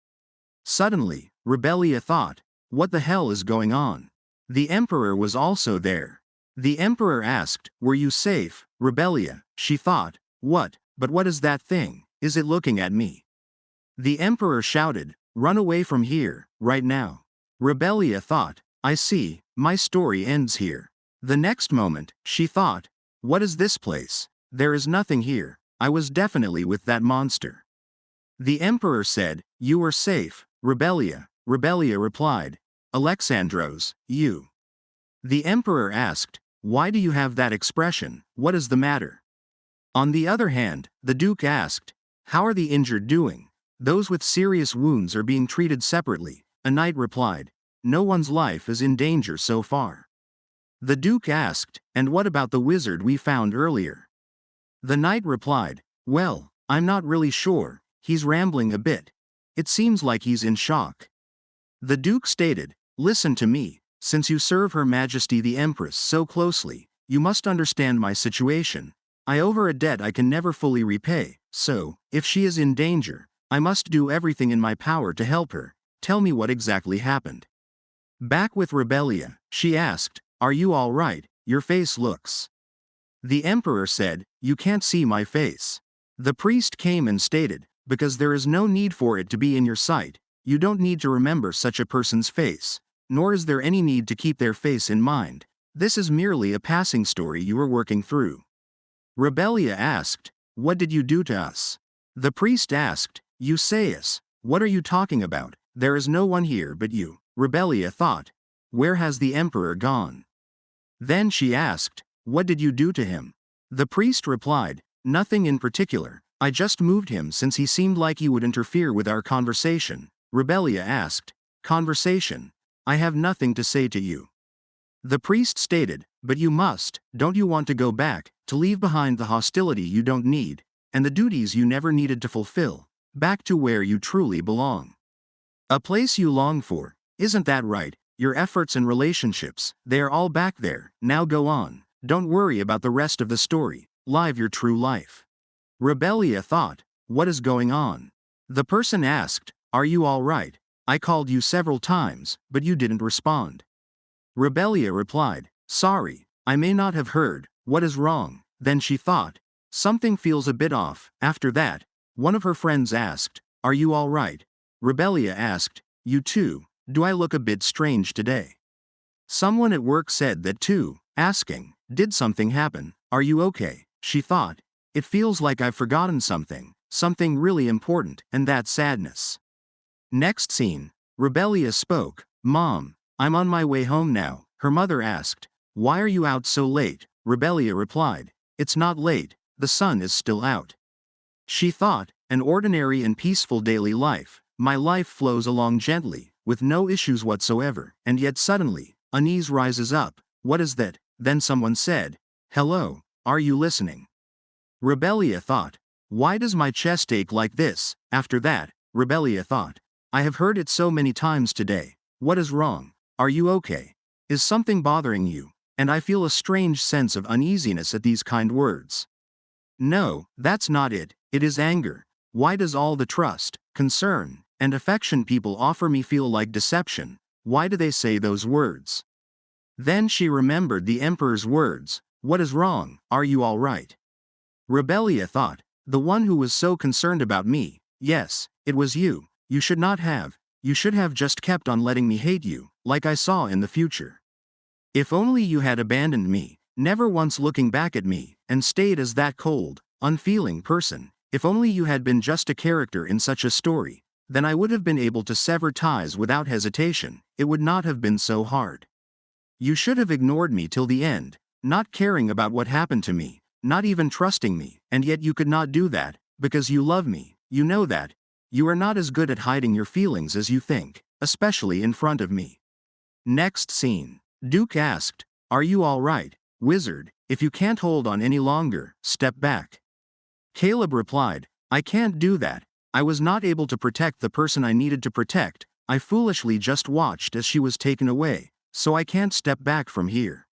Suddenly, Rebellia thought, what the hell is going on? The Emperor was also there. The Emperor asked, were you safe, Rebellia? She thought, what, but what is that thing? Is it looking at me? The Emperor shouted, run away from here, right now. Rebellia thought, I see, my story ends here. The next moment, she thought, what is this place? There is nothing here, I was definitely with that monster. The Emperor said, you are safe, Rebellia. Rebellia replied, Alexandros, you. The Emperor asked, why do you have that expression? What is the matter? On the other hand, the Duke asked, how are the injured doing? Those with serious wounds are being treated separately. A knight replied, no one's life is in danger so far. The Duke asked, and what about the wizard we found earlier? The knight replied, well, I'm not really sure, he's rambling a bit. It seems like he's in shock. The Duke stated, "Listen to me, since you serve Her Majesty the Empress so closely, you must understand my situation. I owe her a debt I can never fully repay, so, if she is in danger, I must do everything in my power to help her. Tell me what exactly happened." Back with Rebellia, she asked, "Are you all right? Your face looks—" The Emperor said, "You can't see my face." The priest came and stated, "Because there is no need for it to be in your sight, you don't need to remember such a person's face, nor is there any need to keep their face in mind. This is merely a passing story you were working through." Rebellia asked, "What did you do to us?" The priest asked, "Euseus, what are you talking about? There is no one here but you." Rebellia thought, "Where has the Emperor gone?" Then she asked, "What did you do to him?" The priest replied, "Nothing in particular, I just moved him since he seemed like he would interfere with our conversation." Rebellia asked, "Conversation? I have nothing to say to you." The priest stated, "But you must, don't you want to go back, to leave behind the hostility you don't need, and the duties you never needed to fulfill, back to where you truly belong? A place you long for, isn't that right? Your efforts and relationships, they are all back there, now go on, don't worry about the rest of the story, live your true life." Rebellia thought, "What is going on?" The person asked, "Are you all right? I called you several times, but you didn't respond." Rebellia replied, "Sorry, I may not have heard. What is wrong?" Then she thought, "Something feels a bit off." After that, one of her friends asked, "Are you all right?" Rebellia asked, "You too, do I look a bit strange today?" Someone at work said that too, asking, "Did something happen? Are you okay?" She thought, "It feels like I've forgotten something really important, and that's sadness." Next scene, Rebellia spoke, "Mom, I'm on my way home now." Her mother asked, "Why are you out so late?" Rebellia replied, "It's not late, the sun is still out." She thought, "An ordinary and peaceful daily life, my life flows along gently, with no issues whatsoever, and yet suddenly, unease rises up. What is that?" Then someone said, "Hello, are you listening?" Rebellia thought, "Why does my chest ache like this?" After that, Rebellia thought, "I have heard it so many times today. What is wrong? Are you okay? Is something bothering you?" And I feel a strange sense of uneasiness at these kind words. No, that's not it, it is anger. Why does all the trust, concern, and affection people offer me feel like deception? Why do they say those words? Then she remembered the Emperor's words, "What is wrong? Are you all right?" Rebellia thought, "The one who was so concerned about me, yes, it was you. You should have just kept on letting me hate you, like I saw in the future. If only you had abandoned me, never once looking back at me, and stayed as that cold, unfeeling person. If only you had been just a character in such a story, then I would have been able to sever ties without hesitation. It would not have been so hard. You should have ignored me till the end, not caring about what happened to me, not even trusting me, and yet you could not do that, because you love me, you know that. You are not as good at hiding your feelings as you think, especially in front of me." Next scene. Duke asked, "Are you all right, wizard? If you can't hold on any longer, step back." Caleb replied, "I can't do that. I was not able to protect the person I needed to protect. I foolishly just watched as she was taken away, so I can't step back from here."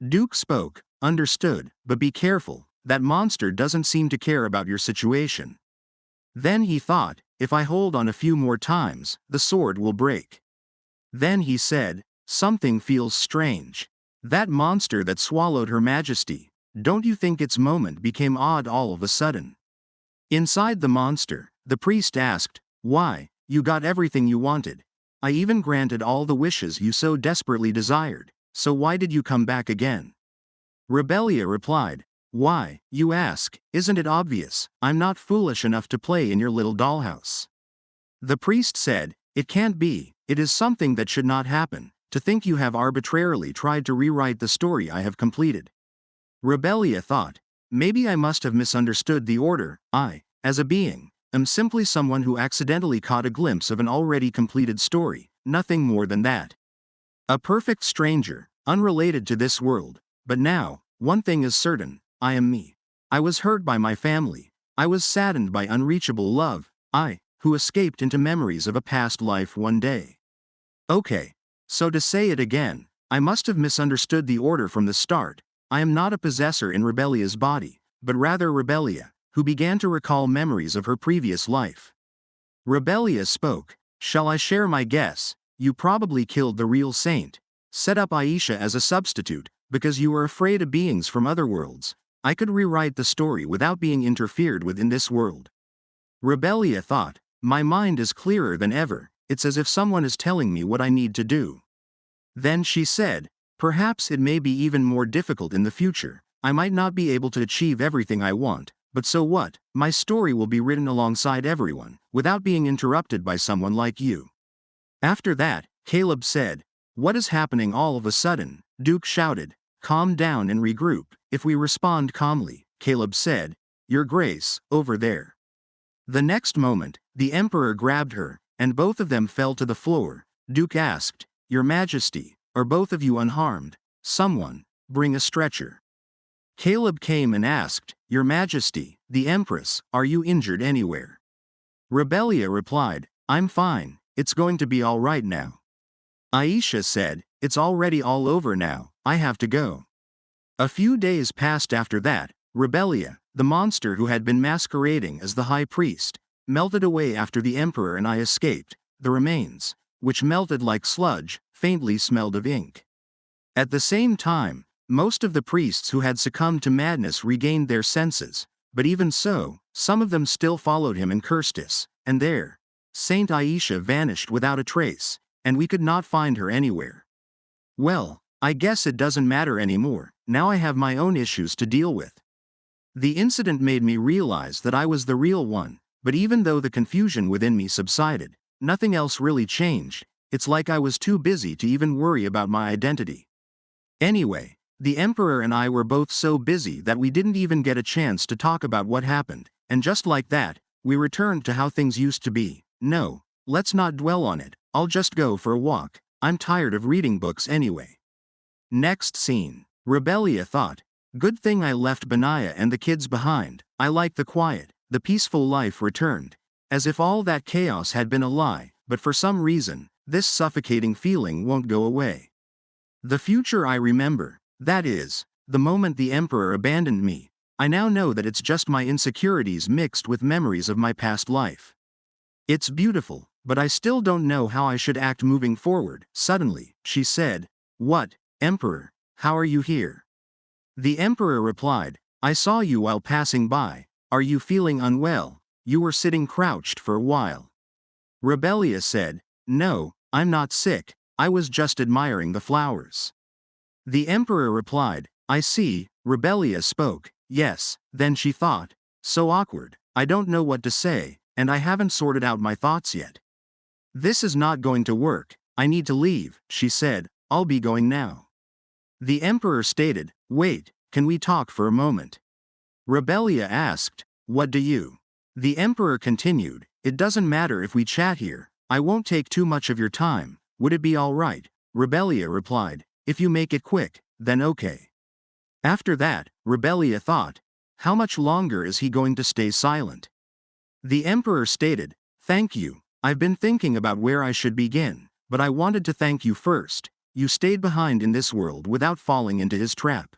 Duke spoke, "Understood, but be careful, that monster doesn't seem to care about your situation." Then he thought, "If I hold on a few more times, the sword will break." Then he said, "Something feels strange. That monster that swallowed Her Majesty, don't you think its moment became odd all of a sudden?" Inside the monster, the priest asked, "Why, you got everything you wanted. I even granted all the wishes you so desperately desired, so why did you come back again?" Rebellia replied, "Why, you ask, isn't it obvious? I'm not foolish enough to play in your little dollhouse." The priest said, "It can't be, it is something that should not happen, to think you have arbitrarily tried to rewrite the story I have completed." Rebellia thought, "Maybe I must have misunderstood the order. I, as a being, am simply someone who accidentally caught a glimpse of an already completed story, nothing more than that. A perfect stranger, unrelated to this world. But now, one thing is certain, I am me. I was hurt by my family. I was saddened by unreachable love. who escaped into memories of a past life one day. Okay. So to say it again, I must have misunderstood the order from the start. I am not a possessor in Rebellia's body, but rather Rebellia, who began to recall memories of her previous life. Rebellia spoke. Shall I share my guess? You probably killed the real saint. Set up Aisha as a substitute, because you were afraid of beings from other worlds. I could rewrite the story without being interfered with in this world. Rebellia thought. My mind is clearer than ever. It's as if someone is telling me what I need to do. Then she said, perhaps it may be even more difficult in the future. I might not be able to achieve everything I want, but so what? My story will be written alongside everyone, without being interrupted by someone like you. After that, Caleb said, what is happening all of a sudden? Duke shouted, calm down and regroup. If we respond calmly, Caleb said, Your Grace, over there. The next moment, the Emperor grabbed her, and both of them fell to the floor. Duke asked, Your Majesty, are both of you unharmed? Someone, bring a stretcher. Caleb came and asked, Your Majesty, the Empress, are you injured anywhere? Rebellia replied, I'm fine, it's going to be all right now. Aisha said, It's already all over now, I have to go. A few days passed after that. Rebellia, the monster who had been masquerading as the high priest, melted away after the Emperor and I escaped. The remains, which melted like sludge, faintly smelled of ink. At the same time, most of the priests who had succumbed to madness regained their senses, but even so, some of them still followed him and cursed us, and there, Saint Aisha vanished without a trace, and we could not find her anywhere. Well, I guess it doesn't matter anymore, now I have my own issues to deal with. The incident made me realize that I was the real one, but even though the confusion within me subsided, nothing else really changed. It's like I was too busy to even worry about my identity. Anyway, the Emperor and I were both so busy that we didn't even get a chance to talk about what happened, and just like that, we returned to how things used to be. No, let's not dwell on it, I'll just go for a walk. I'm tired of reading books anyway. Next scene. Rebellia thought, good thing I left Benaya and the kids behind. I like the quiet, the peaceful life returned. As if all that chaos had been a lie, but for some reason, this suffocating feeling won't go away. The future I remember, that is, the moment the Emperor abandoned me. I now know that it's just my insecurities mixed with memories of my past life. It's beautiful, but I still don't know how I should act moving forward. Suddenly, she said, What, Emperor, how are you here? The Emperor replied, I saw you while passing by. Are you feeling unwell? You were sitting crouched for a while. Rebellia said, No, I'm not sick, I was just admiring the flowers. The Emperor replied, I see. Rebellia spoke, Yes. Then she thought, so awkward, I don't know what to say, and I haven't sorted out my thoughts yet. This is not going to work, I need to leave, she said, I'll be going now. The Emperor stated, Wait, can we talk for a moment? Rebellia asked, What do you? The Emperor continued, It doesn't matter if we chat here, I won't take too much of your time, would it be all right? Rebellia replied, If you make it quick, then okay. After that, Rebellia thought, How much longer is he going to stay silent? The Emperor stated, Thank you, I've been thinking about where I should begin, but I wanted to thank you first. You stayed behind in this world without falling into his trap.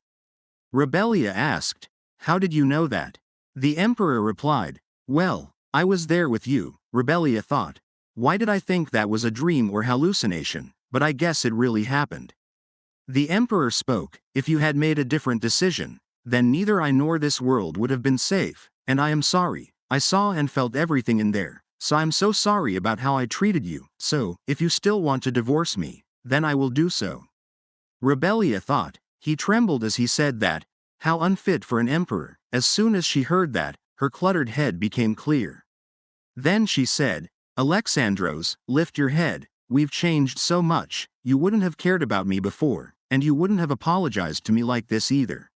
Rebellia asked, How did you know that? The Emperor replied, Well, I was there with you. Rebellia thought, Why did I think that was a dream or hallucination, but I guess it really happened. The Emperor spoke, If you had made a different decision, then neither I nor this world would have been safe, and I am sorry. I saw and felt everything in there, so I'm so sorry about how I treated you, so, if you still want to divorce me, then I will do so. Rebellia thought, he trembled as he said that, how unfit for an emperor. As soon as she heard that, her cluttered head became clear. Then she said, Alexandros, lift your head, we've changed so much, you wouldn't have cared about me before, and you wouldn't have apologized to me like this either.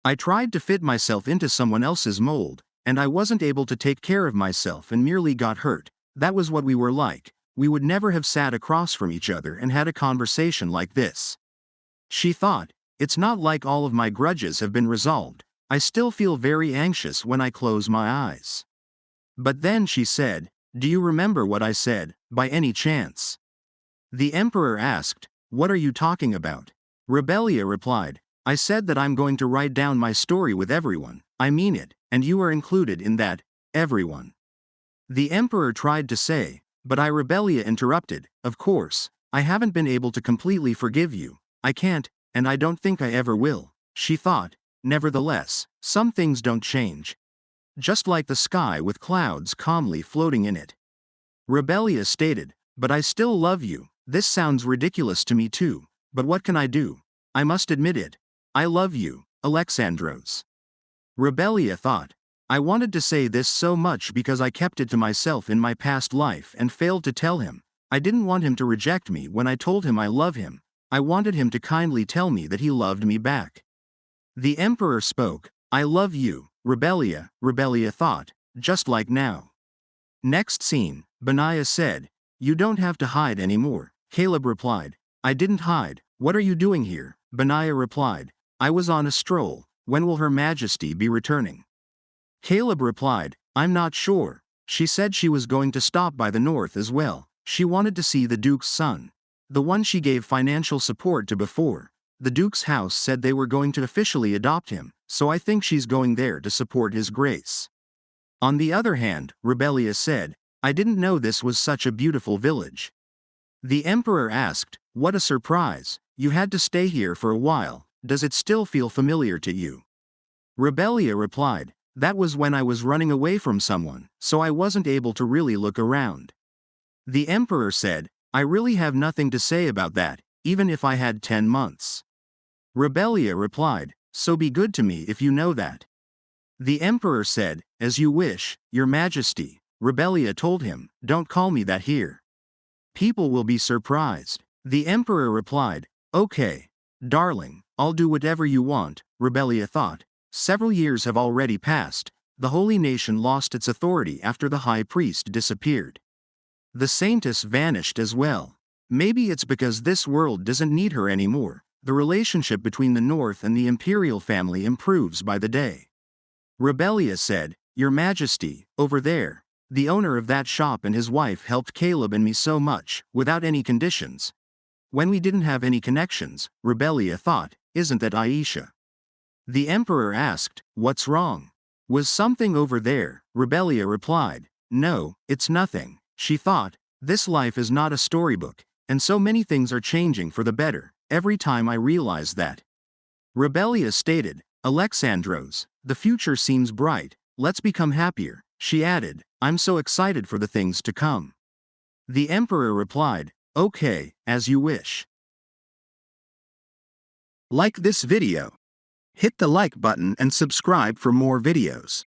I tried to fit myself into someone else's mold, and I wasn't able to take care of myself and merely got hurt. That was what we were like. We would never have sat across from each other and had a conversation like this. She thought, it's not like all of my grudges have been resolved. I still feel very anxious when I close my eyes. But then she said, Do you remember what I said, by any chance? The emperor asked, What are you talking about? Rebellia replied, I said that I'm going to write down my story with everyone, I mean it, and you are included in that, everyone. The emperor tried to say, but Rebellia interrupted, Of course, I haven't been able to completely forgive you, I can't, and I don't think I ever will, she thought. Nevertheless, some things don't change. Just like the sky with clouds calmly floating in it. Rebellia stated, But I still love you. This sounds ridiculous to me too, but what can I do? I must admit it. I love you, Alexandros. Rebellia thought, I wanted to say this so much because I kept it to myself in my past life and failed to tell him. I didn't want him to reject me when I told him I love him. I wanted him to kindly tell me that he loved me back. The emperor spoke, I love you, Rebellia thought, just like now. Next scene, Benaiah said, You don't have to hide anymore. Caleb replied, I didn't hide, what are you doing here? Benaiah replied, I was on a stroll, when will Her Majesty be returning? Caleb replied, I'm not sure. She said she was going to stop by the north as well. She wanted to see the Duke's son. The one she gave financial support to before. The Duke's house said they were going to officially adopt him, so I think she's going there to support His Grace. On the other hand, Rebellia said, I didn't know this was such a beautiful village. The emperor asked, What a surprise, you had to stay here for a while, does it still feel familiar to you? Rebellia replied, That was when I was running away from someone, so I wasn't able to really look around. The emperor said, I really have nothing to say about that, even if I had 10 months. Rebellia replied, So be good to me if you know that. The emperor said, As you wish, Your Majesty. Rebellia told him, Don't call me that here. People will be surprised. The emperor replied, Okay, darling, I'll do whatever you want. Rebellia thought. Several years have already passed. The holy nation lost its authority after the high priest disappeared. The saintess vanished as well. Maybe it's because this world doesn't need her anymore. The relationship between the North and the imperial family improves by the day. Rebellia said, Your Majesty, over there, the owner of that shop and his wife helped Caleb and me so much, without any conditions. When we didn't have any connections, Rebellia thought, Isn't that Aisha? The emperor asked, What's wrong? Was something over there? Rebellia replied, No, it's nothing. She thought, This life is not a storybook, and so many things are changing for the better, every time I realize that. Rebellia stated, Alexandros, the future seems bright, let's become happier. She added, I'm so excited for the things to come. The emperor replied, Okay, as you wish. Like this video. Hit the like button and subscribe for more videos.